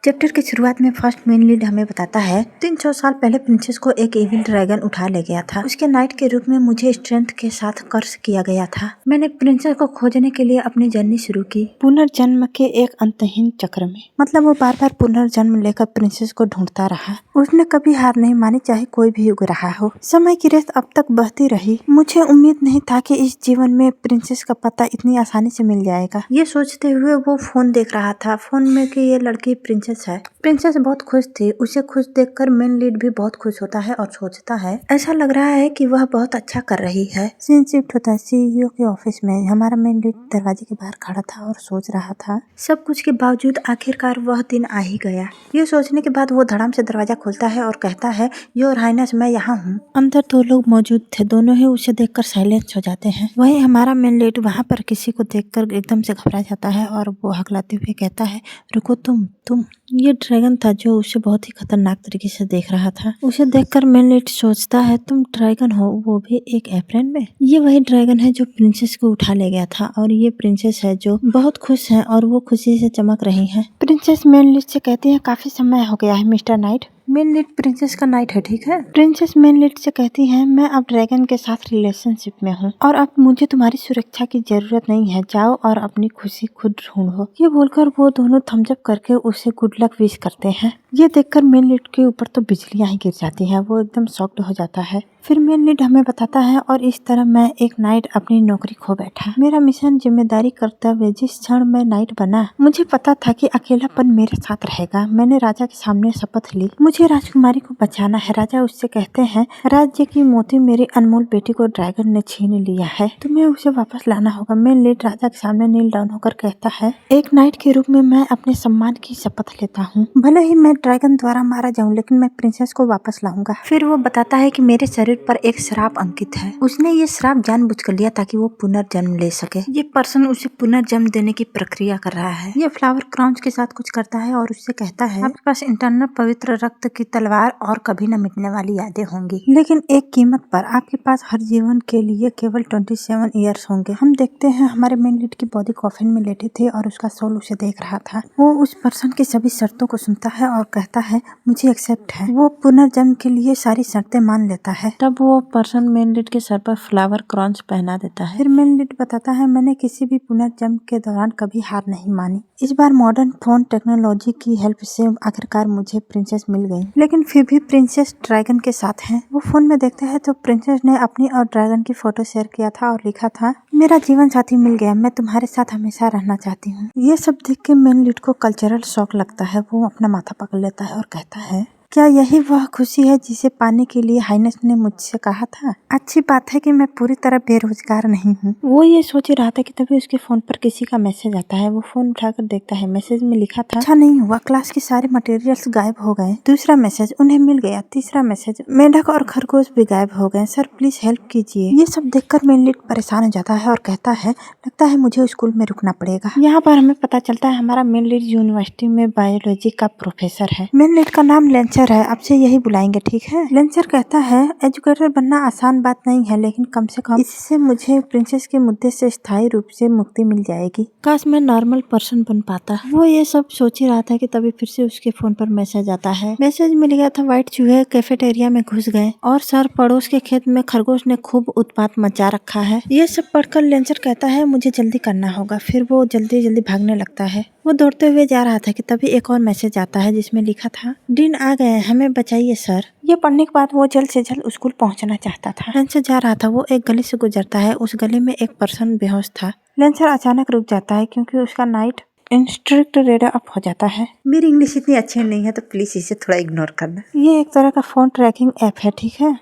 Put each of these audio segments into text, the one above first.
Chapter की शुरुआत में फर्स्ट मेन लीड हमें बताता है 300 साल पहले प्रिंसेस को एक एविल ड्रैगन उठा ले गया था। उसके नाइट के रूप में मुझे स्ट्रेंथ के साथ कर्स किया गया था। मैंने प्रिंसेस को खोजने के लिए अपनी जर्नी शुरू की, पुनर्जन्म के एक अंतहीन चक्र में। मतलब वो बार बार पुनर्जन्म लेकर प्रिंसेस को ढूंढता रहा। उसने कभी हार नहीं मानी, चाहे कोई भी युग रहा हो। समय की रेत अब तक बहती रही। मुझे उम्मीद नहीं था कि इस जीवन में प्रिंसेस का पता इतनी आसानी से मिल जाएगा। ये सोचते हुए वो फोन देख रहा था। फोन में कि ये लड़की प्रिंसेस है। प्रिंसेस बहुत खुश थी। उसे खुश देखकर मेन लीड भी बहुत खुश होता है और सोचता है ऐसा लग रहा है कि वह बहुत अच्छा कर रही है। सीन शिफ्ट होता है सीईओ के ऑफिस में। हमारा मेन लीड दरवाजे के बाहर खड़ा था और सोच रहा था। सब कुछ के बावजूद आखिरकार वह दिन आ ही गया। ये सोचने के बाद वो धड़ाम से दरवाजा खोलता है और कहता है, योर हाइनेस, मैं यहाँ हूँ। अंदर 2 लोग मौजूद थे। दोनों ही उसे देखकर साइलेंस हो जाते हैं। वही हमारा मेन लीड वहाँ पर किसी को देखकर एकदम से घबरा जाता है और वो हकलाते हुए कहता है, रुको, तुम। ये ड्रैगन था जो उसे बहुत ही खतरनाक तरीके से देख रहा था। उसे देखकर मेन लीड सोचता है, तुम ड्रैगन हो, वो भी एक एप्रन में। ये वही ड्रैगन है जो प्रिंसेस को उठा ले गया था और ये प्रिंसेस है जो बहुत खुश है और वो खुशी से चमक रही है। प्रिंसेस मेन लीड से कहती है, काफी समय हो गया है mister night. Main lead princess का नाइट है, ठीक है। प्रिंसेस मेन लीड से कहती है, मैं अब ड्रैगन के साथ रिलेशनशिप में हूँ और अब मुझे तुम्हारी सुरक्षा की जरूरत नहीं है। जाओ और अपनी खुशी खुद ढूंढो। ये बोलकर वो दोनों थम्स अप करके उसे गुड लक विश करते हैं। ये देखकर मेन लीड के ऊपर तो बिजलियां ही गिर जाती हैं। वो एकदम शॉक्ड हो जाता है। फिर मेन लीड हमें बताता है, और इस तरह मैं एक नाइट अपनी नौकरी खो बैठा। मेरा मिशन, जिम्मेदारी, कर्तव्य। जिस क्षण मैं नाइट बना मुझे पता था कि अकेलापन मेरे साथ रहेगा। मैंने राजा के सामने शपथ ली, मुझे राजकुमारी को बचाना है। राजा उससे कहते हैं, राज्य की मोती मेरी अनमोल बेटी को ड्रैगन ने छीन लिया है, तुम्हें उसे वापस लाना होगा। मेन लीड राजा के सामने नील डाउन होकर कहता है, एक नाइट के रूप में मैं अपने सम्मान की शपथ लेता हूँ। भले ही मैं ड्रैगन द्वारा मारा जाऊँ, लेकिन मैं प्रिंसेस को वापस लाऊंगा। फिर वो बताता है कि मेरे शरीर पर एक श्राप अंकित है। उसने ये श्राप जानबूझकर लिया ताकि वो पुनर्जन्म ले सके। ये पर्सन उसे पुनर्जन्म देने की प्रक्रिया कर रहा है। ये फ्लावर क्राउन्स के साथ कुछ करता है और उससे कहता है, आपके पास इंटरनल पवित्र रक्त की तलवार और कभी न मिटने वाली यादें होंगी, लेकिन एक कीमत पर। आपके पास हर जीवन के लिए केवल 27 ईयर्स होंगे। हम देखते हैं हमारे मेन लीड की बॉडी कॉफिन में लेटी थी और उसका सोल उसे देख रहा था। वो उस पर्सन की सभी शर्तों को सुनता है और कहता है, मुझे एक्सेप्ट है। वो पुनर्जन्म के लिए सारी शर्तें मान लेता है। तब वो पर्सन मेन लीड के सर पर फ्लावर क्रॉन्स पहना देता है। फिर मेन लीड बताता है, मैंने किसी भी पुनर्जन्म के दौरान कभी हार नहीं मानी। इस बार मॉडर्न फोन टेक्नोलॉजी की हेल्प से आखिरकार मुझे प्रिंसेस मिल गई, लेकिन फिर भी प्रिंसेस ड्रैगन के साथ है। वो फोन में देखता है तो प्रिंसेस ने अपनी और ड्रैगन की फोटो शेयर किया था और लिखा था, मेरा जीवन साथी मिल गया, मैं तुम्हारे साथ हमेशा रहना चाहती हूँ। ये सब देख के मेन लीड को कल्चरल शॉक लगता है। वो अपना माथा पकड़ लेता है और कहता है, क्या यही वह खुशी है जिसे पाने के लिए हाइनेस ने मुझसे कहा था? अच्छी बात है कि मैं पूरी तरह बेरोजगार नहीं हूँ। वो ये सोच ही रहा था कि तभी उसके फोन पर किसी का मैसेज आता है। वो फोन उठाकर देखता है। मैसेज में लिखा था, अच्छा नहीं हुआ, क्लास के सारे मटेरियल्स गायब हो गए। दूसरा मैसेज, उन्हें मिल गया। तीसरा मैसेज, मेंढक और खरगोश भी गायब हो गए, सर प्लीज हेल्प कीजिए। ये सब देखकर मेन लीड परेशान हो जाता है और कहता है, लगता है मुझे स्कूल में रुकना पड़ेगा। यहाँ पर हमें पता चलता है हमारा मेन लीड यूनिवर्सिटी में बायोलॉजी का प्रोफेसर है। मेन लीड का नाम लेंसर है, आपसे यही बुलाएंगे, ठीक है। लेंसर कहता है, एजुकेटर बनना आसान बात नहीं है, लेकिन कम से कम इससे मुझे प्रिंसेस के मुद्दे से स्थायी रूप से मुक्ति मिल जाएगी। काश मैं नॉर्मल पर्सन बन पाता। वो ये सब सोच ही रहा था कि तभी फिर से उसके फोन पर मैसेज आता है। मैसेज मिल गया था, व्हाइट चूहे कैफेटेरिया में घुस गए और सर पड़ोस के खेत में खरगोश ने खूब उत्पात मचा रखा है। ये सब पढ़कर लेंसर कहता है, मुझे जल्दी करना होगा। फिर वो जल्दी जल्दी भागने लगता है। वो दौड़ते हुए जा रहा था कि तभी एक और मैसेज आता है जिसमें लिखा था, डीन आ गए, हमें बचाइए सर। ये पढ़ने के बाद वो जल्द से जल्द स्कूल पहुंचना चाहता था। लेंसर जा रहा था। वो एक गली से गुजरता है। उस गली में एक पर्सन बेहोश था। लेंसर अचानक रुक जाता है क्योंकि उसका नाइट इंस्ट्रक्ट रेड अप हो जाता है। मेरी इंग्लिश इतनी अच्छी नहीं है तो प्लीज इसे थोड़ा इग्नोर करना। ये एक तरह का फोन ट्रैकिंग ऐप है, ठीक है।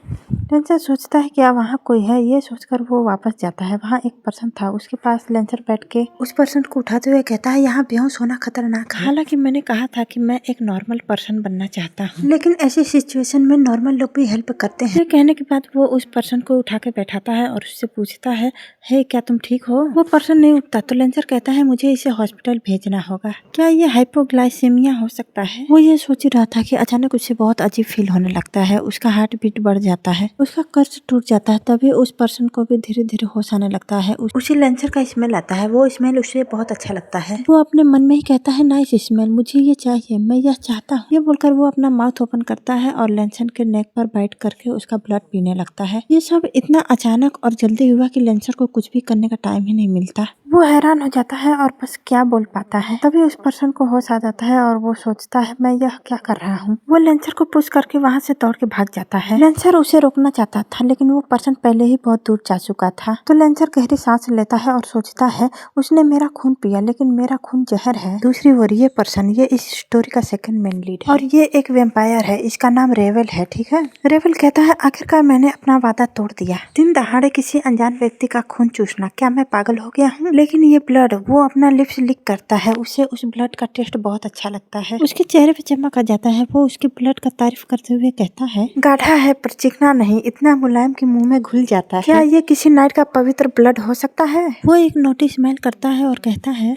लेंसर सोचता है क्या वहाँ कोई है। ये सोचकर वो वापस जाता है। वहाँ एक पर्सन था। उसके पास लेंसर बैठ के उस पर्सन को उठाते हुए कहता है, यहाँ बेहोश होना खतरनाक है। हालांकि मैंने कहा था कि मैं एक नॉर्मल पर्सन बनना चाहता हूँ, लेकिन ऐसी सिचुएशन में नॉर्मल लोग भी हेल्प करते हैं। ये कहने के बाद वो उस पर्सन को उठा के बैठाता है और उससे पूछता है, हे क्या तुम ठीक हो? वो पर्सन नहीं उठता तो लेंसर कहता है, मुझे इसे हॉस्पिटल भेजना होगा। क्या ये हाइपोग्लाइसेमिया हो सकता है? वो ये सोच रहा था कि अचानक उसे बहुत अजीब फील होने लगता है। उसका हार्ट बीट बढ़ जाता है। उसका कर्ज टूट जाता है। तभी उस पर्सन को भी धीरे धीरे होश आने लगता है। उसी लेंसर का स्मेल आता है। वो स्मेल उसे बहुत अच्छा लगता है। वो अपने मन में ही कहता है, नाइस स्मेल, मुझे ये चाहिए, मैं यह चाहता हूँ। ये बोलकर वो अपना माउथ ओपन करता है और लेंसर के नेक पर बाइट करके उसका ब्लड पीने लगता है। ये सब इतना अचानक और जल्दी हुआ कि लेंसर को कुछ भी करने का टाइम ही नहीं मिलता। वो हैरान हो जाता है और बस क्या बोल पाता है। तभी उस पर्सन को होश आ जाता है और वो सोचता है, मैं यह क्या कर रहा हूँ। वो लेंसर को पुश करके वहाँ से दौड़ के भाग जाता है। लेंसर उसे रोकना चाहता था लेकिन वो पर्सन पहले ही बहुत दूर जा चुका था। तो लेंसर गहरी सांस लेता है और सोचता है, उसने मेरा खून पिया लेकिन मेरा खून जहर है। दूसरी ओर ये पर्सन, ये इस स्टोरी का सेकंड मेन लीड है और ये एक वैम्पायर है। इसका नाम रेवल है, ठीक है। रेवल कहता है, आखिरकार मैंने अपना वादा तोड़ दिया। दिन दहाड़े किसी अनजान व्यक्ति का खून चूसना, क्या मैं पागल हो गया हूँ। लेकिन ये ब्लड, वो अपना लिप्स लिक करता है। उसे उस ब्लड का टेस्ट बहुत अच्छा लगता है। उसके चेहरे पे चमक आ जाता है। वो उसके ब्लड का तारीफ करते हुए कहता है, गाढ़ा है पर चिकना नहीं, इतना मुलायम कि मुंह में घुल जाता है। क्या ये किसी नाइट का पवित्र ब्लड हो सकता है। वो एक नोटिस स्मेल करता है और कहता है,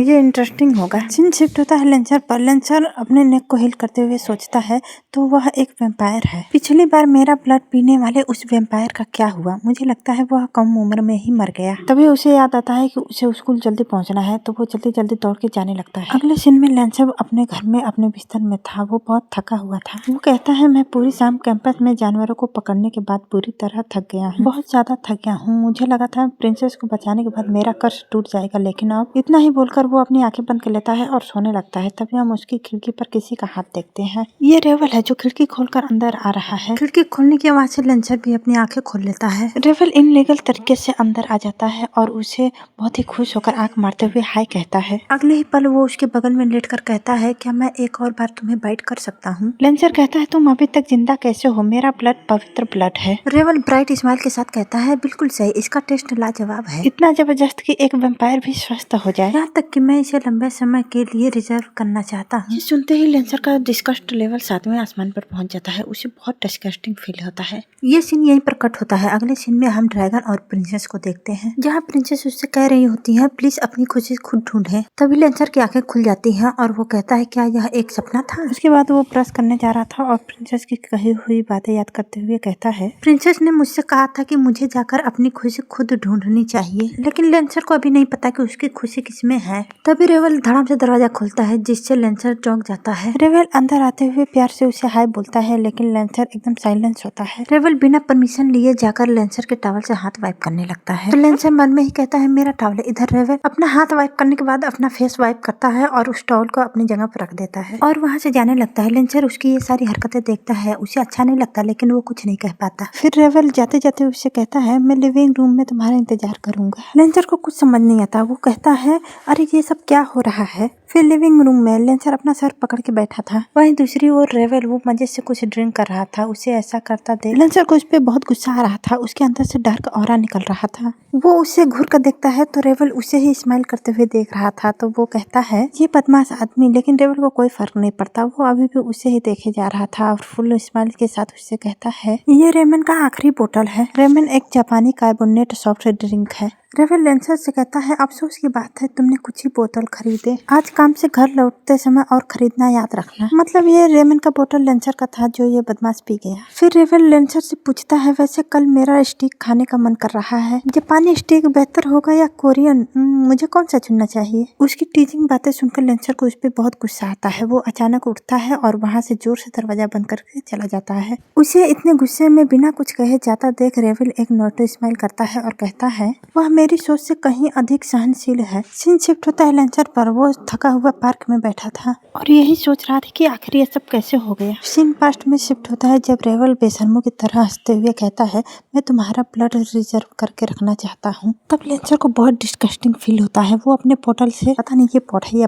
ये इंटरेस्टिंग होगा। सीन शिफ्ट होता है लेंसर पर। लेंसर अपने नेक को हिल करते हुए सोचता है, तो वह एक वैम्पायर है। पिछली बार मेरा ब्लड पीने वाले उस वैम्पायर का क्या हुआ। मुझे लगता है वह कम उम्र में ही मर गया। तभी उसे याद आता है कि उसे स्कूल जल्दी पहुंचना है। तो वो जल्दी जल्दी दौड़ के जाने लगता है। अगले सीन में लेंसर अपने घर में अपने बिस्तर में था। वो बहुत थका हुआ था। वो कहता है, मैं पूरी शाम कैंपस में जानवरों को पकड़ने के बाद पूरी तरह थक गया हूँ, बहुत ज्यादा थक गया हूँ। मुझे लगा था प्रिंसेस को बचाने के बाद मेरा कर्ज टूट जाएगा, लेकिन अब इतना ही बोलकर वो अपनी आंखें बंद कर लेता है और सोने लगता है। तभी हम उसकी खिड़की पर किसी का हाथ देखते हैं। ये रेवल है जो खिड़की खोलकर अंदर आ रहा है। खिड़की खोलने की आवाज से लेंसर भी अपनी आंखें खोल लेता है। रेवल इनलीगल तरीके से अंदर आ जाता है और उसे बहुत ही खुश होकर आंख मारते हुए हाय कहता है। अगले ही पल वो उसके बगल में लेटकर कहता है, क्या मैं एक और बार तुम्हें बाइट कर सकता हूँ। लेंसर कहता है, तुम अभी तक जिंदा कैसे हो, मेरा ब्लड पवित्र ब्लड है। रेवल ब्राइट स्माइल के साथ कहता है, बिल्कुल सही, इसका टेस्ट लाजवाब है, इतना जबरदस्त कि एक वैम्पायर भी स्वस्थ हो जाए, यहाँ तक कि मैं इसे लंबे समय के लिए रिजर्व करना चाहता हूँ। ये सुनते ही लेंसर का डिस्गस्ट लेवल 7वें आसमान पर पहुंच जाता है। उसे बहुत डिस्गस्टिंग फील होता है। ये सीन यहीं पर कट होता है। अगले सीन में हम ड्रैगन और प्रिंसेस को देखते हैं, जहाँ प्रिंसेस उससे कह रही होती है, प्लीज अपनी खुशी खुद ढूंढे। तभी लेंसर की आंखें खुल जाती हैं और वो कहता है, क्या यह एक सपना था। उसके बाद वो ब्रश करने जा रहा था और प्रिंसेस की कही हुई बातें याद करते हुए कहता है, प्रिंसेस ने मुझसे कहा था कि मुझे जाकर अपनी खुशी खुद ढूंढनी चाहिए, लेकिन लेंसर को अभी नहीं पता कि उसकी खुशी किसमें है। तभी रेवल धड़ाम से दरवाजा खोलता है, जिससे लेंसर चौंक जाता है। रेवल अंदर आते हुए प्यार से उसे हाय बोलता है, लेकिन लेंसर एकदम साइलेंस होता है। रेवल बिना परमिशन लिए जाकर लेंसर के टॉवल से हाथ वाइप करने लगता है। तो लेंसर मन में ही कहता है, मेरा टॉवल इधर। रेवल अपना हाथ वाइप करने के बाद अपना फेस वाइप करता है और उस टॉवल को अपनी जगह पर रख देता है और वहाँ से जाने लगता है। लेंसर उसकी ये सारी हरकतें देखता है। उसे अच्छा नहीं लगता, लेकिन वो कुछ नहीं कह पाता। फिर रेवल जाते जाते उससे कहता है, मैं लिविंग रूम में तुम्हारा इंतजार करूंगा। लेंसर को कुछ समझ नहीं आता। वो कहता है, अरे ये सब क्या हो रहा है। फिर लिविंग रूम में लेंसर अपना सर पकड़ के बैठा था। वहीं दूसरी ओर रेवल, वो मजे से कुछ ड्रिंक कर रहा था। उसे ऐसा करता देख लेंसर को उस पर बहुत गुस्सा आ रहा था। उसके अंदर से डार्क ऑरा निकल रहा था। वो उसे घूर कर देखता है तो रेवल उसे ही स्माइल करते हुए देख रहा था। तो वो कहता है, ये बदमाश आदमी। लेकिन रेवल को कोई फर्क नहीं पड़ता। वो अभी भी उसे ही देखे जा रहा था और फुल स्माइल के साथ उससे कहता है, ये रेमन का आखिरी बोतल है। रेमन एक जापानी कार्बोनेट सॉफ्ट ड्रिंक है। रेवल लेंसर से कहता है, अफसोस की बात है, तुमने कुछ ही बोतल खरीदे। आज काम से घर लौटते समय और खरीदना याद रखना। मतलब ये रेमन का बोतल लेंसर का था जो ये बदमाश पी गया। फिर रेवल लेंसर से पूछता है, वैसे कल मेरा स्टीक खाने का मन कर रहा है, जापानी स्टीक बेहतर होगा या कोरियन, मुझे कौन सा चुनना चाहिए। उसकी टीचिंग बातें सुनकर लेंसर को उस पर बहुत गुस्सा आता है। वो अचानक उठता है और वहाँ से जोर से दरवाजा बंद करके चला जाता है। उसे इतने गुस्से में बिना कुछ कहे जाता देख रेवल एक नोटो स्माइल करता है और कहता है, वह मेरी सोच से कहीं अधिक सहनशील है। सीन शिफ्ट होता है लेंसर पर। वो थका हुआ पार्क में बैठा था और यही सोच रहा था कि आखिर ये सब कैसे हो गया। सीन पास्ट में शिफ्ट होता है जब रेवल बेशर्मों की तरह हंसते हुए कहता है, मैं तुम्हारा ब्लड रिजर्व करके रखना चाहता हूँ। तब लेंसर को बहुत डिस्गस्टिंग फील होता है। वो अपने पोर्टल से, पता नहीं ये पोर्टल या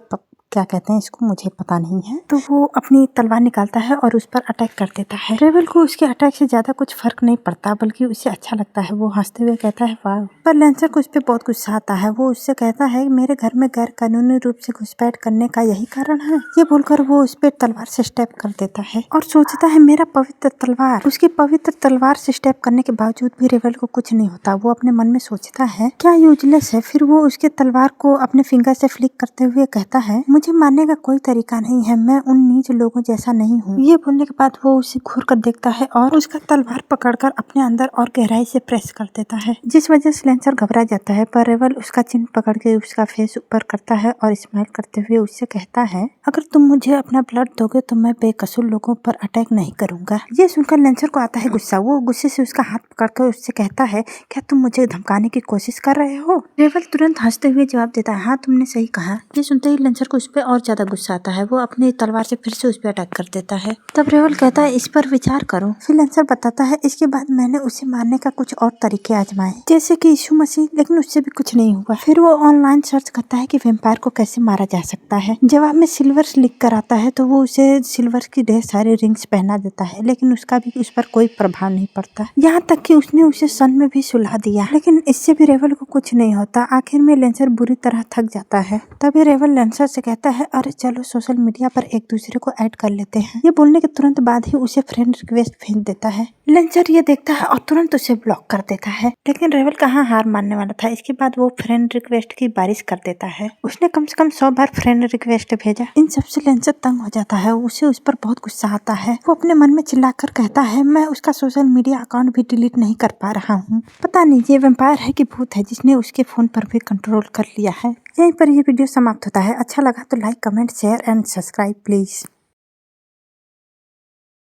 क्या कहते हैं इसको, मुझे पता नहीं है, तो वो अपनी तलवार निकालता है और उस पर अटैक कर देता है। रेवल को उसके अटैक से ज्यादा कुछ फर्क नहीं पड़ता, बल्कि उसे अच्छा लगता है। वो हंसते हुए कहता है, वाह। पर लेंसर को उस पर बहुत गुस्सा आता है। वो उससे कहता है, मेरे घर में गैर कानूनी रूप से घुसपैठ करने का यही कारण है। ये बोलकर वो उस पर तलवार से स्टेप कर देता है और सोचता है, मेरा पवित्र तलवार। उसकी पवित्र तलवार से स्टेप करने के बावजूद भी रेवल को कुछ नहीं होता। वो अपने मन में सोचता है, क्या यूजलेस है। फिर वो उसके तलवार को अपने फिंगर से फ्लिक करते हुए कहता है, मुझे मारने का कोई तरीका नहीं है, मैं उन नीच लोगों जैसा नहीं हूँ। ये बोलने के बाद वो उसे घूर कर देखता है और उसका तलवार पकड़कर अपने अंदर और गहराई से प्रेस कर देता है, जिस वजह से लेंसर घबरा जाता है। पर रेवल उसका चिन्ह पकड़ के उसका फेस ऊपर करता है और स्माइल करते हुए उससे कहता है, अगर तुम मुझे अपना ब्लड दोगे तो मैं बेकसूर लोगों पर अटैक नहीं करूंगा। ये सुनकर लेंसर को आता है गुस्सा। वो गुस्से से उसका हाथ पकड़कर उससे कहता है, क्या तुम मुझे धमकाने की कोशिश कर रहे हो? रेवल तुरंत हंसते हुए जवाब देता है, हाँ तुमने सही कहा। ये सुनते ही लेंसर को उस पर और ज्यादा गुस्सा आता है। वो अपनी तलवार से फिर से उस पर अटैक कर देता है। तब रेवल कहता है, इस पर विचार करो। फिर लेंसर बताता है, इसके बाद मैंने उसे मारने का कुछ और तरीके आजमाए, जैसे कि यीशु मसीह, लेकिन उससे भी कुछ नहीं हुआ। फिर वो ऑनलाइन सर्च करता है कि वेम्पायर को कैसे मारा जा सकता है। जवाब में सिल्वर लिख कर आता है तो वो उसे सिल्वर की ढेर सारे रिंग्स पहना देता है, लेकिन उसका भी उस पर कोई प्रभाव नहीं पड़ता। यहाँ तक कि उसने उसे सन में भी सुला दिया, लेकिन इससे भी रेवल को कुछ नहीं होता। आखिर में लेंसर बुरी तरह थक जाता है। तभी रेवल लेंसर से कहता है, अरे चलो सोशल मीडिया पर एक दूसरे को ऐड कर लेते हैं। ये बोलने के तुरंत बाद ही उसे फ्रेंड रिक्वेस्ट भेज देता है। लेंसर ये देखता है और तुरंत उसे ब्लॉक कर देता है, लेकिन रेवल कहाँ हार मानने वाला था। इसके बाद वो फ्रेंड रिक्वेस्ट की बारिश कर देता है। उसने कम से कम 100 बार फ्रेंड रिक्वेस्ट भेजा। इन सबसे लेंसर तंग हो जाता है। उसे उस पर बहुत गुस्सा आता है। वो अपने मन में चिल्लाकर कहता है, मैं उसका सोशल मीडिया अकाउंट भी डिलीट नहीं कर पा रहा हूँ। पता नहीं ये वेम्पायर है कि भूत है जिसने उसके फोन पर भी कंट्रोल कर लिया है। यहीं पर ये वीडियो समाप्त होता है। अच्छा लगा तो like, comment, share and subscribe please.